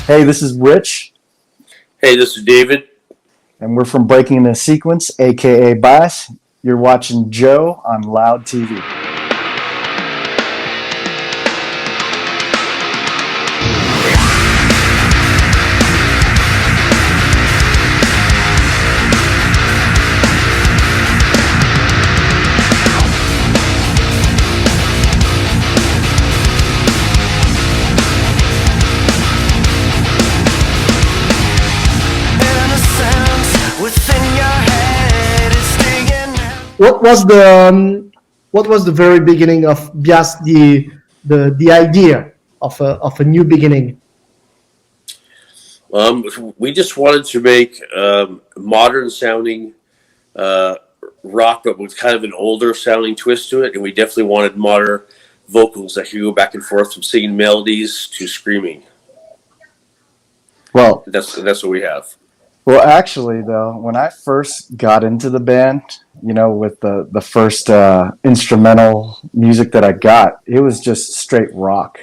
Hey, this is Rich, Hey, this is David. and we're from Breaking the Sequence, aka Bias. You're watching Joe on Loud TV. What was the very beginning of just the idea of a new beginning? We just wanted to make modern sounding rock, but with kind of an older sounding twist to it, and we definitely wanted modern vocals that could go back and forth from singing melodies to screaming. Well, That's what we have. well, actually, though, when I first got into the band, with the first instrumental music that I got, it was just straight rock,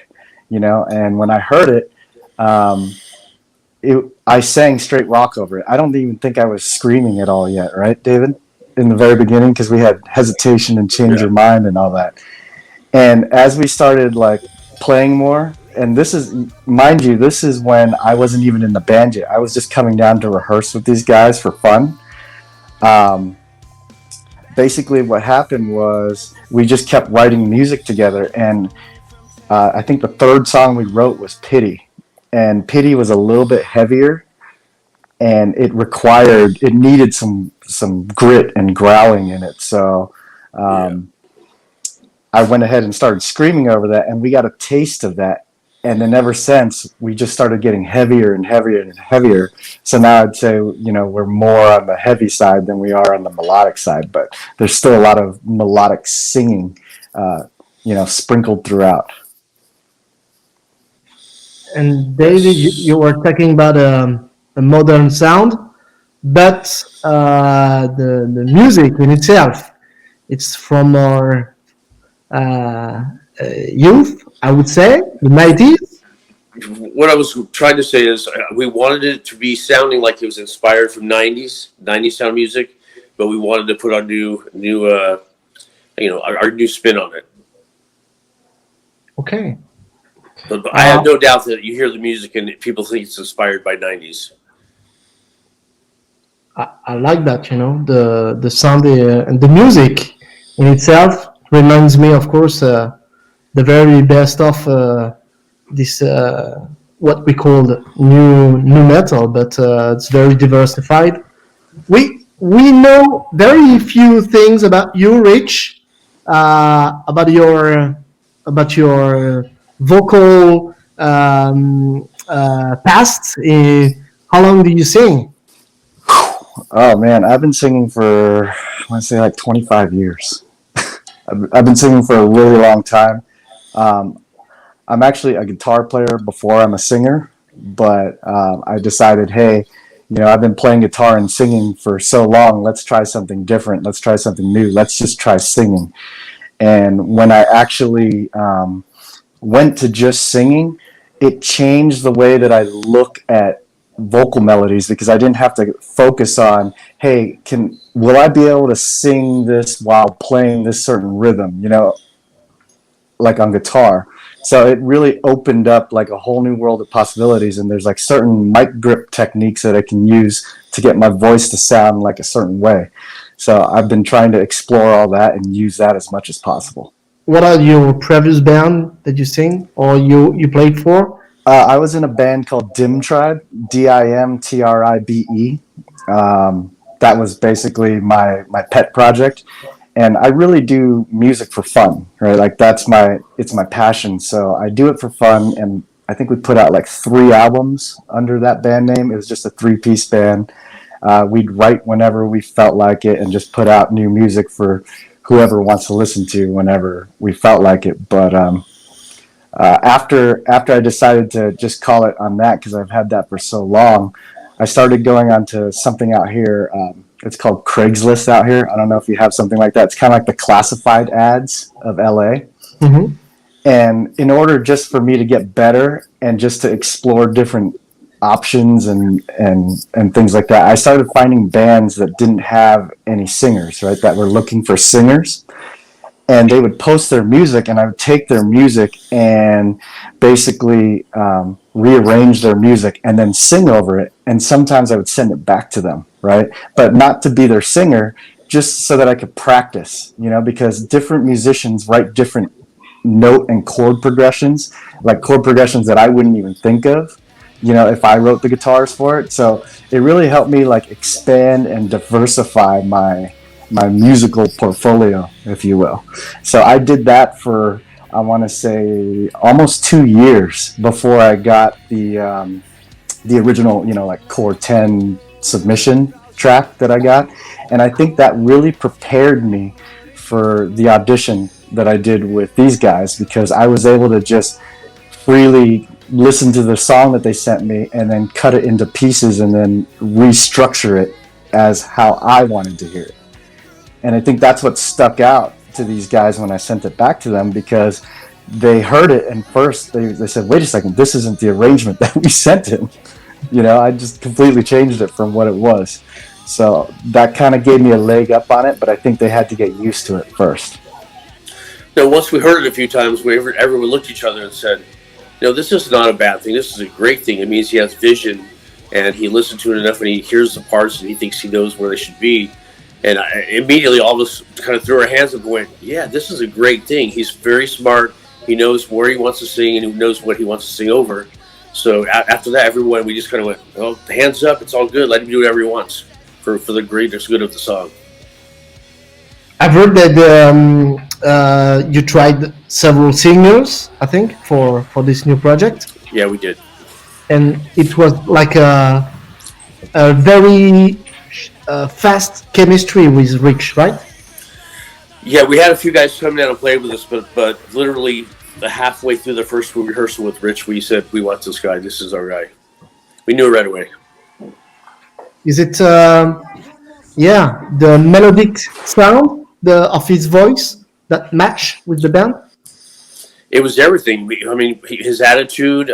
and when I heard it, um, I sang straight rock over it. I don't even think I was screaming at all yet, right, David? In the very beginning, because we had hesitation and change Yeah. your mind and all that. And as we started like playing more, and this is, mind you, this is when I wasn't even in the band yet. I was just coming down to rehearse with these guys for fun. Um, Basically, what happened was we just kept writing music together, and I think the third song we wrote was Pity, and Pity was a little bit heavier, and it needed some grit and growling in it. So Yeah. um, I went ahead and started screaming over that, and we got a taste of that. And then ever since, we just started getting heavier and heavier and heavier. So now I'd say, we're more on the heavy side than we are on the melodic side, but there's still a lot of melodic singing, sprinkled throughout. And David, Yes. you were talking about a modern sound, but the music in itself, it's from our uh, youth, I would say, the 90s. What I was trying to say is we wanted it to be sounding like it was inspired from '90s sound music, but we wanted to put our new our new spin on it. Okay. But I Uh, have no doubt that you hear the music and people think it's inspired by '90s. I like that, the sound and the music in itself reminds me, of course, the very best of this what we call the new metal, but it's very diversified. We know very few things about you, Rich, about your vocal past. How long do you sing? Oh man, I've been singing for, I want to say like 25 years. I've been singing for a really long time. Um, I'm actually a guitar player before I'm a singer, but I decided, hey, I've been playing guitar and singing for so long. Let's try something different. Let's try something new. Let's just try singing. And when I actually went to just singing, it changed the way that I look at vocal melodies because I didn't have to focus on, hey, can will I be able to sing this while playing this certain rhythm? Like on guitar. So it really opened up like a whole new world of possibilities. And there's like certain mic grip techniques that I can use to get my voice to sound like a certain way. So I've been trying to explore all that and use that as much as possible. What are your previous band that you sing or you played for? I was in a band called Dim Tribe, Dimtribe. That was basically my pet project. And I really do music for fun, right? Like it's my passion. So I do it for fun. And I think we put out like 3 albums under that band name. It was just a 3-piece band. We'd write whenever we felt like it and just put out new music for whoever wants to listen to whenever we felt like it. But after I decided to just call it on that because I've had that for so long, I started going on to something out here. It's called Craigslist out here. I don't know if you have something like that. It's kind of like the classified ads of LA. Hmm. And in order just for me to get better and just to explore different options and things like that, I started finding bands that didn't have any singers, right? That were looking for singers, and they would post their music, and I would take their music and basically rearrange their music and then sing over it. And sometimes I would send it back to them, right? But not to be their singer, just so that I could practice, because different musicians write different note and chord progressions, like chord progressions that I wouldn't even think of, if I wrote the guitars for it. So it really helped me like expand and diversify my musical portfolio, if you will. So I did that for, I want to say, almost 2 years before I got the original, like Core 10 submission track that I got. And I think that really prepared me for the audition that I did with these guys, because I was able to just freely listen to the song that they sent me and then cut it into pieces and then restructure it as how I wanted to hear it. And I think that's what stuck out to these guys when I sent it back to them, because they heard it and first they said, wait a second, this isn't the arrangement that we sent him. I just completely changed it from what it was. So that kind of gave me a leg up on it, but I think they had to get used to it first. Now, once we heard it a few times, everyone looked at each other and said, this is not a bad thing. This is a great thing. It means he has vision, and he listened to it enough, and he hears the parts, and he thinks he knows where they should be. And immediately all of us kind of threw our hands up and went, yeah, this is a great thing. He's very smart. He knows where he wants to sing, and he knows what he wants to sing over. So after that, everyone, we just kind of went, well, hands up, it's all good. Let him do whatever he wants for the greatest good of the song. I've heard that you tried several singers, I think, for this new project. Yeah, we did. And it was like a very fast chemistry with Rich, right? Yeah, we had a few guys come down and play with us, but literally halfway through the first rehearsal with Rich, we said, we want this guy. This is our guy. We knew right away. Is it, the melodic sound of his voice that match with the band? It was everything. His attitude,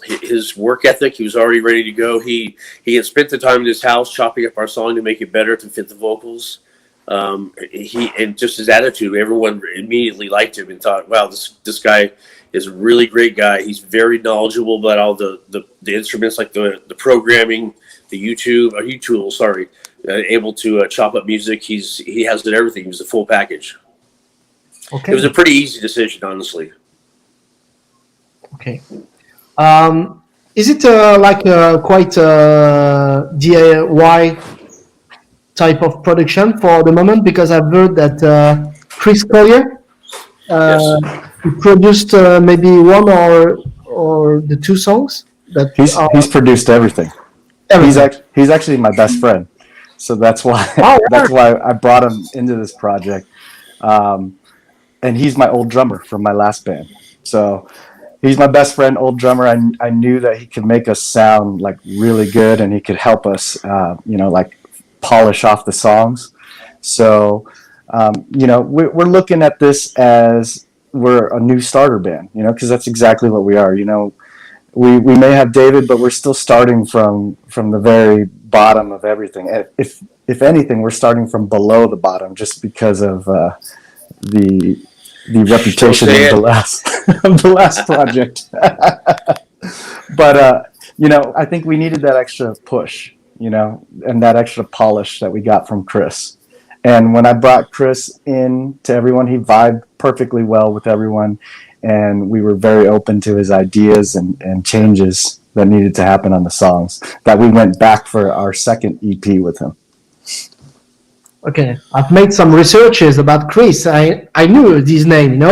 his work ethic. He was already ready to go. He had spent the time in his house chopping up our song to make it better to fit the vocals. And just his attitude. Everyone immediately liked him and thought, "Wow, this guy is a really great guy. He's very knowledgeable about all the instruments, like the programming, the U-Tool. Sorry, able to chop up music. He has everything. He was the full package." Okay. It was a pretty easy decision, honestly. Okay. Is it like quite DIY type of production for the moment? Because I've heard that Collier Yes. produced maybe one or the two songs that He's produced everything. He's actually my best friend, so that's why that's why I brought him into this project. And he's my old drummer from my last band. So he's my best friend, old drummer. I knew that he could make us sound like really good, and he could help us, like polish off the songs. So, we're looking at this as we're a new starter band, because that's exactly what we are. We may have David, but we're still starting from the very bottom of everything. If anything, we're starting from below the bottom, just because of the reputation of the last project. But I think we needed that extra push, and that extra polish that we got from Chris. And when I brought Chris in to everyone, he vibed perfectly well with everyone, and we were very open to his ideas and changes that needed to happen on the songs, that we went back for our second EP with him. Okay, I've made some researches about Chris. I knew his name,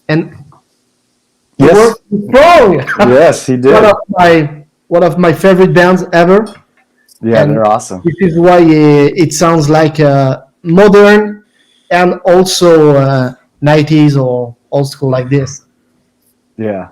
and he Yes. worked strong. Yes, he did. One of my favorite bands ever. Yeah, And they're awesome. This is why it sounds like modern and also 90s or old school like this. Yeah,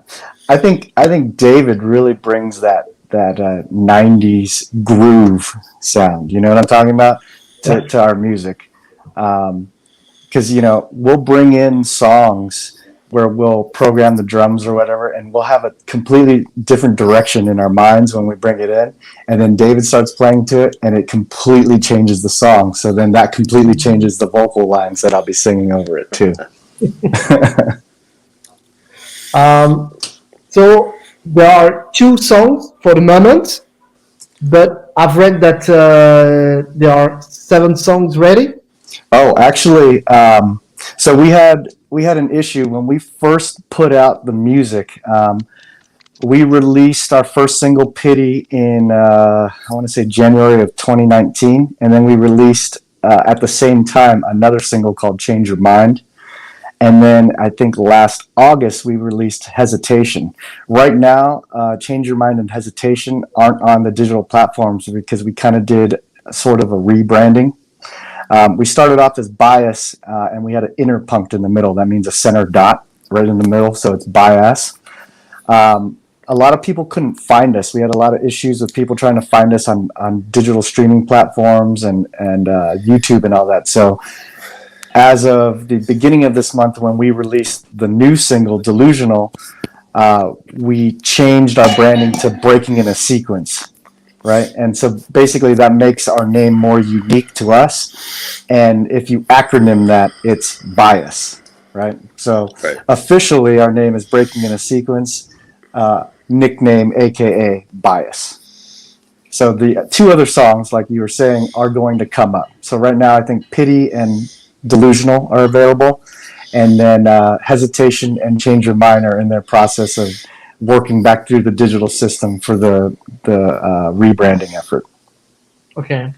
I think David really brings that 90s groove sound. You know what I'm talking about? To our music, because we'll bring in songs where we'll program the drums or whatever, and we'll have a completely different direction in our minds when we bring it in. And then David starts playing to it, and it completely changes the song. So then that completely changes the vocal lines that I'll be singing over it too. So there are 2 songs for the moment, but I've read that there are 7 songs ready. Oh, actually, so we had an issue when we first put out the music. We released our first single, "Pity," in I want to say January of 2019, and then we released at the same time another single called "Change Your Mind." And then I think last August we released "Hesitation." Right now, "Change Your Mind" and "Hesitation" aren't on the digital platforms because we kind of did sort of a rebranding. We started off as Bias, and we had an inner punct in the middle. That means a center dot right in the middle, so it's Bias. A lot of people couldn't find us. We had a lot of issues with people trying to find us on digital streaming platforms and YouTube and all that. So as of the beginning of this month, when we released the new single, "Delusional," we changed our branding to "Breaking in a Sequence." Right, and so basically that makes our name more unique to us, and if you acronym that, it's Bias, right? So officially our name is "Breaking in a Sequence," nickname aka Bias. So the 2 other songs, like you were saying, are going to come up. So right now I think "Pity" and "Delusional" are available, and then "Hesitation" and "Change Your Mind" are in their process of working back through the digital system for the rebranding effort. Okay,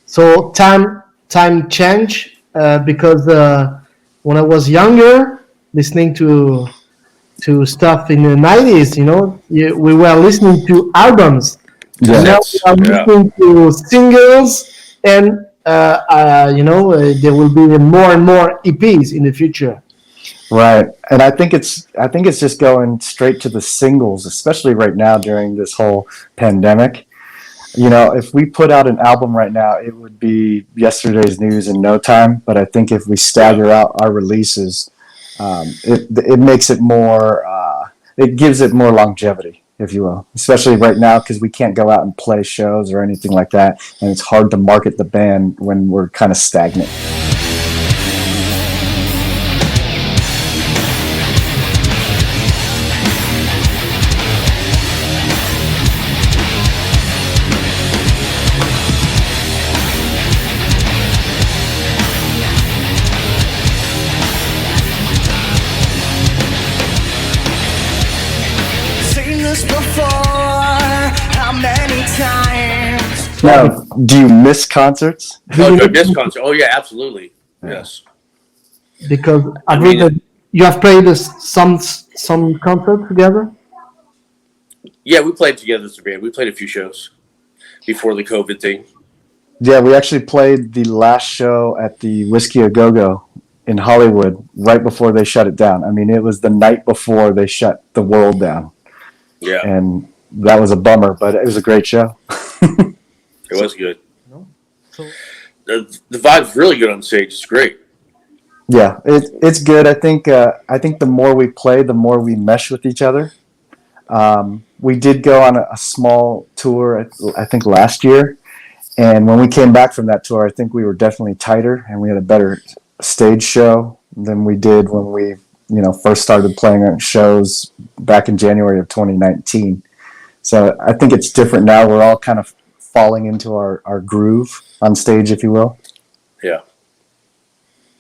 so time change because when I was younger, listening to stuff in the 90s, we were listening to albums. Yeah. Now we are listening to singles, and there will be more and more EPs in the future. Right, and I think it's just going straight to the singles, especially right now during this whole pandemic. If we put out an album right now, it would be yesterday's news in no time. But I think if we stagger out our releases, it makes it more, it gives it more longevity, if you will. Especially right now, because we can't go out and play shows or anything like that, and it's hard to market the band when we're kind of stagnant. Now, do you miss concerts? Oh, do I miss concerts? Oh, yeah, absolutely. Yes. Because I read that you have played some concerts together? Yeah, we played together as a band. We played a few shows before the COVID thing. Yeah, we actually played the last show at the Whiskey A Go-Go in Hollywood right before they shut it down. I mean, it was the night before they shut the world down. Yeah. And that was a bummer, but it was a great show. It was good. So the vibe's really good on stage. It's great. Yeah, it's good. I think the more we play, the more we mesh with each other. We did go on a small tour, I think last year, and when we came back from that tour, I think we were definitely tighter, and we had a better stage show than we did when we first started playing at shows back in January of 2019. So I think it's different now. We're all kind of falling into our groove on stage, if you will. Yeah.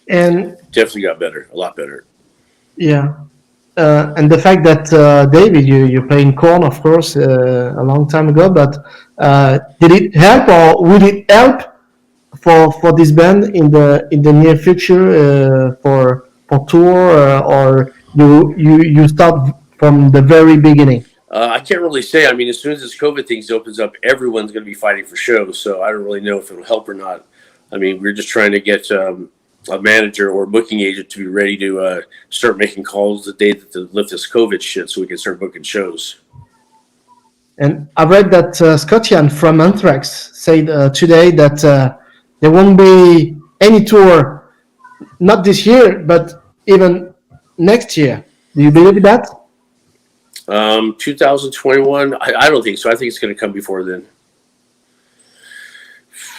And definitely got better, a lot better. Yeah. And the fact that David, you played in KORN, of course, a long time ago, but did it help, or will it help for this band in the near future for tour, or you start from the very beginning? I can't really say. I mean, as soon as this COVID thing opens up, everyone's going to be fighting for shows. So I don't really know if it'll help or not. I mean, we're just trying to get a manager or booking agent to be ready to start making calls the day that they lift this COVID shit, so we can start booking shows. And I read that Scottian from Anthrax said today that there won't be any tour, not this year, but even next year. Do you believe that? 2021, I don't think so. I think it's going to come before then.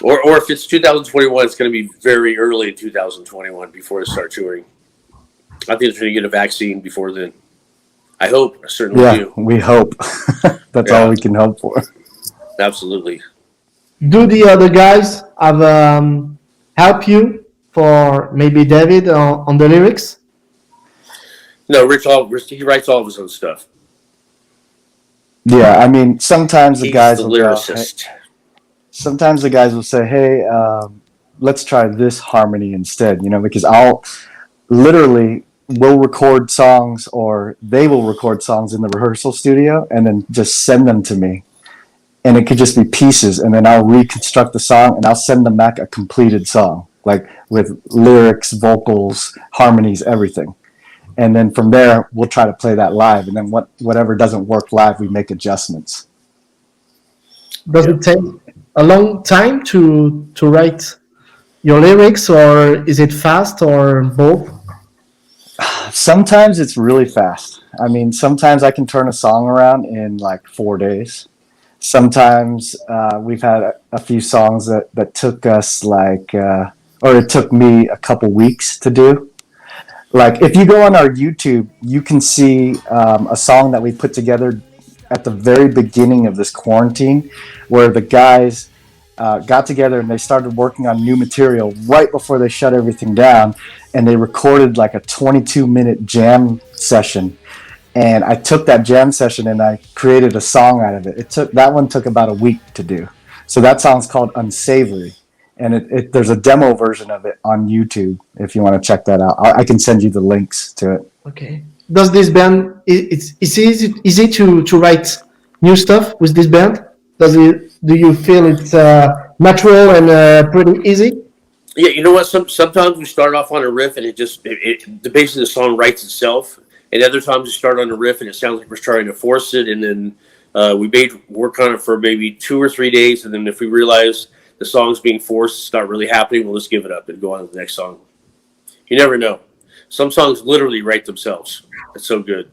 Or if it's 2021, it's going to be very early in 2021 before they start touring. I think it's going to get a vaccine before then. I hope. I certainly do. We hope. That's all we can hope for. Absolutely. Do the other guys have help you for maybe David on the lyrics? No, Rich, he writes all of his own stuff. Yeah, I mean, sometimes the He's guys the will go, lyricist. sometimes the guys will say, "Hey, let's try this harmony instead," you know, because I'll literally will record songs, or they will record songs in the rehearsal studio and then just send them to me. And it could just be pieces, and then I'll reconstruct the song and I'll send them back a completed song, like with lyrics, vocals, harmonies, everything. And then from there, we'll try to play that live. And then whatever doesn't work live, we make adjustments. Does it take a long time to write your lyrics, or is it fast, or both? Sometimes it's really fast. I mean, sometimes I can turn a song around in like 4 days. Sometimes we've had a few songs that took us or it took me a couple weeks to do. Like, if you go on our YouTube, you can see a song that we put together at the very beginning of this quarantine, where the guys got together and they started working on new material right before they shut everything down, and they recorded like a 22-minute jam session. And I took that jam session and I created a song out of it. That one took about a week to do. So that song's called Unsavory. And there's a demo version of it on YouTube if you want to check that out. I can send you the links to it. Okay. Does this band, it's easy to write new stuff with this band? Do you feel it's natural and pretty easy? Yeah, you know what? Sometimes we start off on a riff and the basis of the song writes itself. And other times we start on a riff and it sounds like we're trying to force it. And then we work on it for maybe 2 or 3 days. And then if we realize the song's being forced, it's not really happening, we'll just give it up and go on to the next song. You never know. Some songs literally write themselves. It's so good.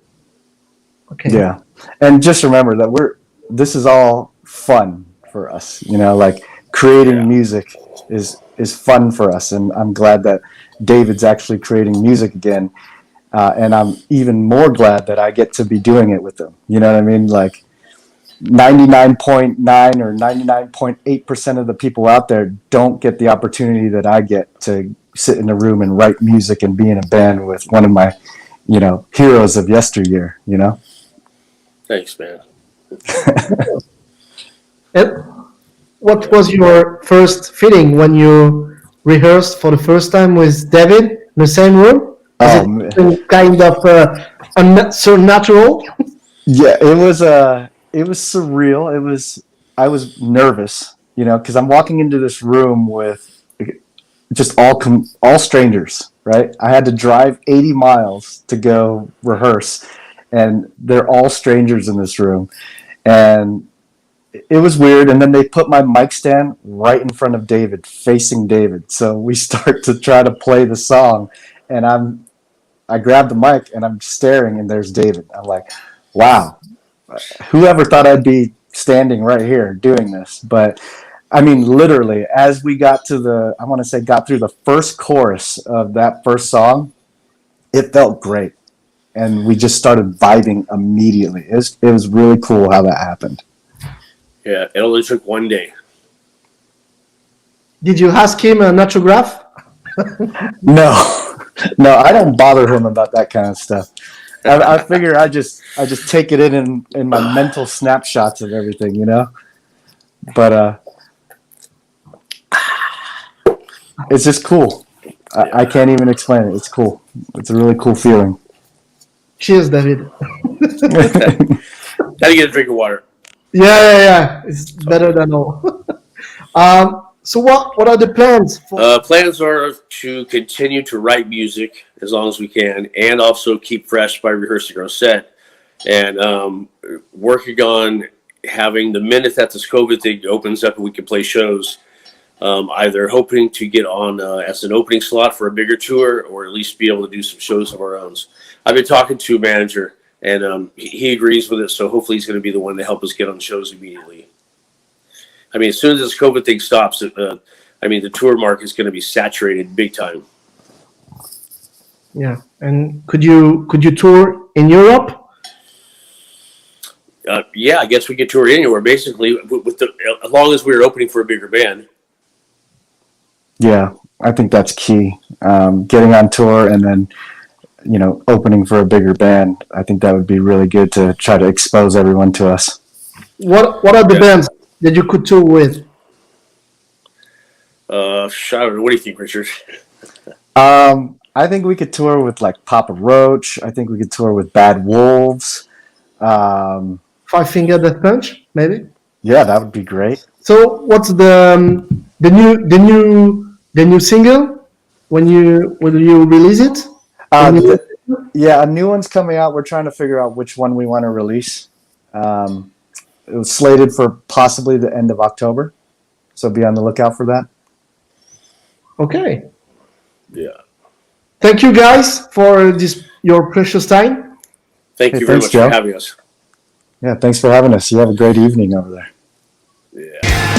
Okay. Yeah. And just remember that this is all fun for us. You know, like creating music is fun for us. And I'm glad that David's actually creating music again. And I'm even more glad that I get to be doing it with him. You know what I mean? Like 99.9 or 99.8% of the people out there don't get the opportunity that I get to sit in a room and write music and be in a band with one of my, heroes of yesteryear, Thanks, man. What was your first feeling when you rehearsed for the first time with David in the same room? Is it kind of supernatural? Yeah, it was surreal. I was nervous, because I'm walking into this room with just all strangers, right? I had to drive 80 miles to go rehearse, and they're all strangers in this room. And it was weird. And then they put my mic stand right in front of David, facing David. So we start to try to play the song, and I grab the mic and I'm staring, and there's David. I'm like, wow, whoever thought I'd be standing right here doing this? But I mean, literally, as we got through the first chorus of that first song, it felt great. And we just started vibing immediately. It was really cool how that happened. Yeah, it only took 1 day. Did you ask him an autograph? No, I don't bother him about that kind of stuff. I figure I just take it in my mental snapshots of everything, But it's just cool. I can't even explain it. It's cool. It's a really cool feeling. Cheers, David. Gotta get a drink of water. Yeah. It's better than all. So what are the plans? Plans are to continue to write music as long as we can, and also keep fresh by rehearsing our set, and working on having the minute that this COVID thing opens up and we can play shows, either hoping to get on as an opening slot for a bigger tour, or at least be able to do some shows of our own. I've been talking to a manager, and he agrees with it, so hopefully he's going to be the one to help us get on shows immediately. I mean, as soon as this COVID thing stops, the tour market is going to be saturated big time. Yeah, and could you tour in Europe? Yeah, I guess we could tour anywhere, basically, as long as we're opening for a bigger band. Yeah, I think that's key. Getting on tour and then, opening for a bigger band. I think that would be really good to try to expose everyone to us. What are the bands that you could tour with? I don't know. What do you think, Richard? I think we could tour with like Papa Roach. I think we could tour with Bad Wolves. Five Finger Death Punch, maybe. Yeah, that would be great. So, what's the new single? Will you release it? Yeah, a new one's coming out. We're trying to figure out which one we want to release. It was slated for possibly the end of October, so be on the lookout for that. Okay. Yeah. Thank you guys for your precious time. Thank you very much for having us. Yeah, thanks for having us. You have a great evening over there. Yeah.